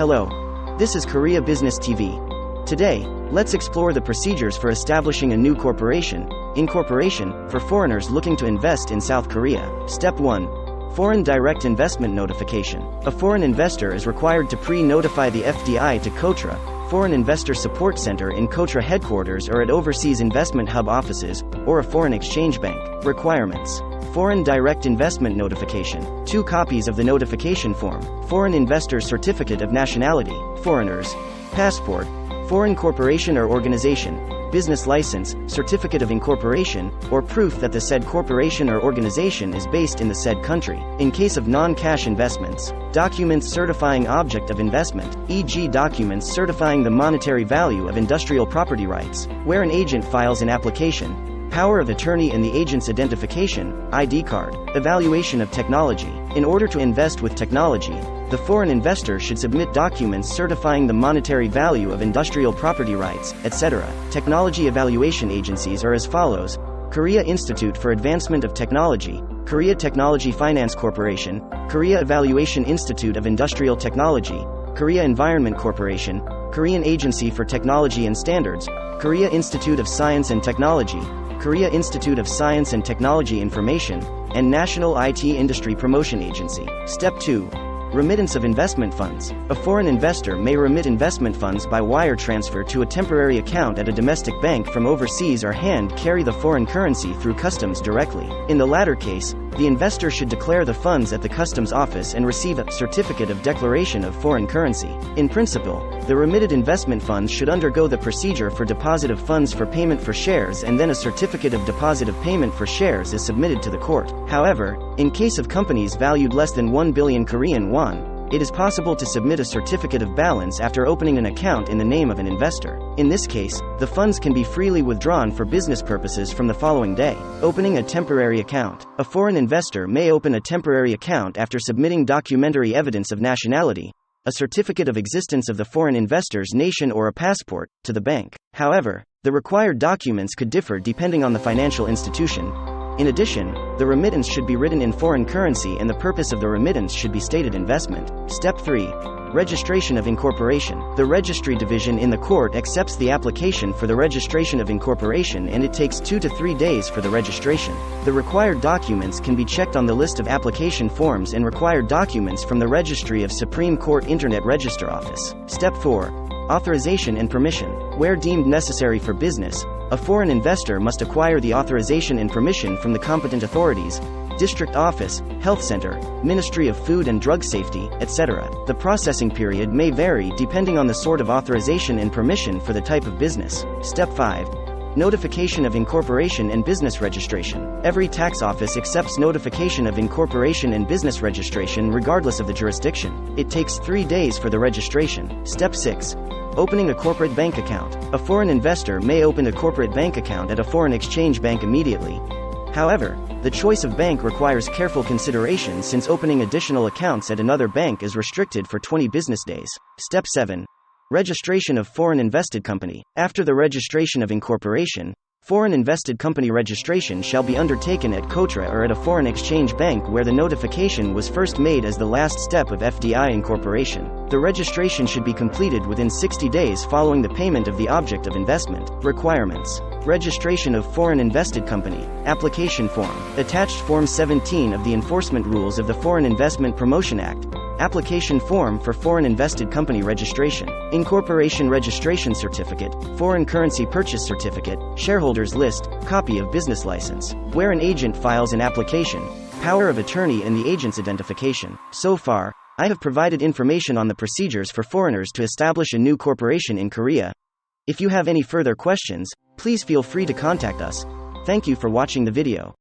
Hello. This is Korea Business TV. Today, let's explore the procedures for establishing a new incorporation, for foreigners looking to invest in South Korea. Step 1. Foreign Direct Investment Notification. A foreign investor is required to pre-notify the FDI to KOTRA, Foreign Investor Support Center in KOTRA headquarters or at Overseas Investment Hub offices, or a foreign exchange bank. Requirements. Foreign Direct Investment Notification. 2 copies of the notification form. Foreign Investor's Certificate of Nationality. Foreigners. Passport. Foreign corporation or organization. Business license, certificate of incorporation, or proof that the said corporation or organization is based in the said country. In case of non-cash investments, documents certifying object of investment, e.g. documents certifying the monetary value of industrial property rights, where an agent files an application, power of attorney and the agent's identification, ID card, evaluation of technology. In order to invest with technology, the foreign investor should submit documents certifying the monetary value of industrial property rights, etc. Technology evaluation agencies are as follows: Korea Institute for Advancement of Technology, Korea Technology Finance Corporation, Korea Evaluation Institute of Industrial Technology, Korea Environment Corporation, Korean Agency for Technology and Standards, Korea Institute of Science and Technology, Korea Institute of Science and Technology Information, and National IT Industry Promotion Agency. Step 2. Remittance of investment funds. A foreign investor may remit investment funds by wire transfer to a temporary account at a domestic bank from overseas or hand carry the foreign currency through customs directly. In the latter case, the investor should declare the funds at the customs office and receive a certificate of declaration of foreign currency. In principle, the remitted investment funds should undergo the procedure for deposit of funds for payment for shares, and then a certificate of deposit of payment for shares is submitted to the court. However, in case of companies valued less than 1 billion Korean won, it is possible to submit a certificate of balance after opening an account in the name of an investor. In this case, the funds can be freely withdrawn for business purposes from the following day. Opening a temporary account. A foreign investor may open a temporary account after submitting documentary evidence of nationality, a certificate of existence of the foreign investor's nation or a passport, to the bank. However, the required documents could differ depending on the financial institution. In addition, the remittance should be written in foreign currency and the purpose of the remittance should be stated investment. Step 3. Registration of incorporation. The registry division in the court accepts the application for the registration of incorporation, and it takes 2 to 3 days for the registration. The required documents can be checked on the list of application forms and required documents from the Registry of Supreme Court Internet Register Office. Step 4. Authorization and permission. Where deemed necessary for business, a foreign investor must acquire the authorization and permission from the competent authorities, district office, health center, Ministry of Food and Drug Safety, etc. The processing period may vary depending on the sort of authorization and permission for the type of business. Step 5. Notification of incorporation and business registration. Every tax office accepts notification of incorporation and business registration regardless of the jurisdiction. It takes 3 days for the registration. Step 6. Opening a corporate bank account. A foreign investor may open a corporate bank account at a foreign exchange bank immediately. However, the choice of bank requires careful consideration since opening additional accounts at another bank is restricted for 20 business days. Step 7. Registration of foreign invested company. After the registration of incorporation, foreign invested company registration shall be undertaken at KOTRA or at a foreign exchange bank where the notification was first made as the last step of FDI incorporation. The registration should be completed within 60 days following the payment of the object of investment. Requirements. Registration of foreign invested company. Application form. Attached Form 17 of the Enforcement Rules of the Foreign Investment Promotion Act. Application form for foreign invested company registration. Incorporation registration certificate, foreign currency purchase certificate, shareholders list, copy of business license. Where an agent files an application, power of attorney and the agent's identification. So far, I have provided information on the procedures for foreigners to establish a new corporation in Korea. If you have any further questions, please feel free to contact us. Thank you for watching the video.